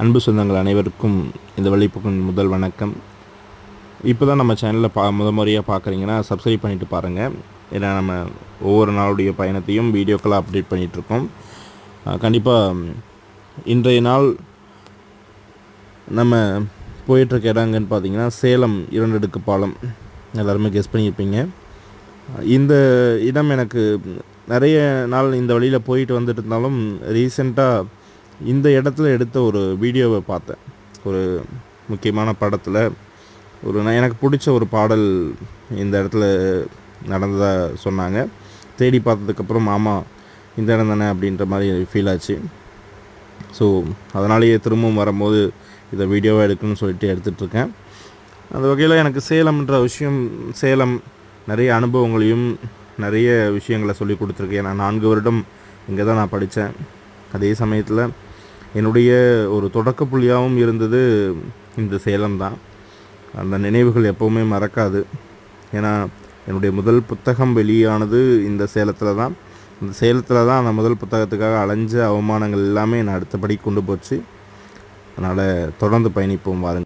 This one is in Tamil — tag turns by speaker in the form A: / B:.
A: அன்பு சொந்தங்கள் அனைவருக்கும் இந்த வழிபோக்கின் முதல் வணக்கம். இப்போ தான் நம்ம சேனலில் முறையாக பார்க்குறீங்கன்னா சப்ஸ்கிரைப் பண்ணிவிட்டு பாருங்கள். ஏன்னா நம்ம ஒவ்வொரு நாளுடைய பயணத்தையும் வீடியோக்கெல்லாம் அப்டேட் பண்ணிகிட்ருக்கோம். கண்டிப்பாக இன்றைய நாள் நம்ம போயிட்டுருக்க இடங்கன்னு பார்த்திங்கன்னா சேலம் 2 அடுக்கு பாலம். எல்லாருமே கெஸ் பண்ணியிருப்பீங்க. இந்த இடம் எனக்கு நிறைய நாள் இந்த வழியில் போயிட்டு வந்துட்டு இருந்தாலும் ரீசெண்டாக இந்த இடத்துல எடுத்த ஒரு வீடியோவை பார்த்தேன். ஒரு முக்கியமான படத்தில் எனக்கு பிடிச்ச ஒரு பாடல் இந்த இடத்துல நடந்ததாக சொன்னாங்க. தேடி பார்த்ததுக்கப்புறம் ஆமாம் இந்த இடம் தானே அப்படின்ற மாதிரி ஃபீல் ஆச்சு. ஸோ அதனாலேயே திரும்பவும் வரும்போது இதை வீடியோவாக எடுக்கணும்னு சொல்லிட்டு எடுத்துகிட்ருக்கேன். அந்த வகையில் எனக்கு சேலம்ன்ற விஷயம், சேலம் நிறைய அனுபவங்களையும் நிறைய விஷயங்களை சொல்லி கொடுத்துருக்கேன். நான் 4 வருடம் இங்கே தான் நான் படித்தேன். அதே சமயத்தில் என்னுடைய ஒரு தொடக்க புள்ளியாகவும் இருந்தது இந்த சேலம் தான். அந்த நினைவுகள் எப்போவுமே மறக்காது. ஏன்னா என்னுடைய முதல் புத்தகம் வெளியானது இந்த சேலத்தில் தான். இந்த சேலத்தில் தான் அந்த முதல் புத்தகத்துக்காக அலைஞ்ச அவமானங்கள் எல்லாமே என்னை அடுத்தபடி கொண்டு போச்சு. அதனால் தொடர்ந்து பயணிப்போம் வாருங்கள்.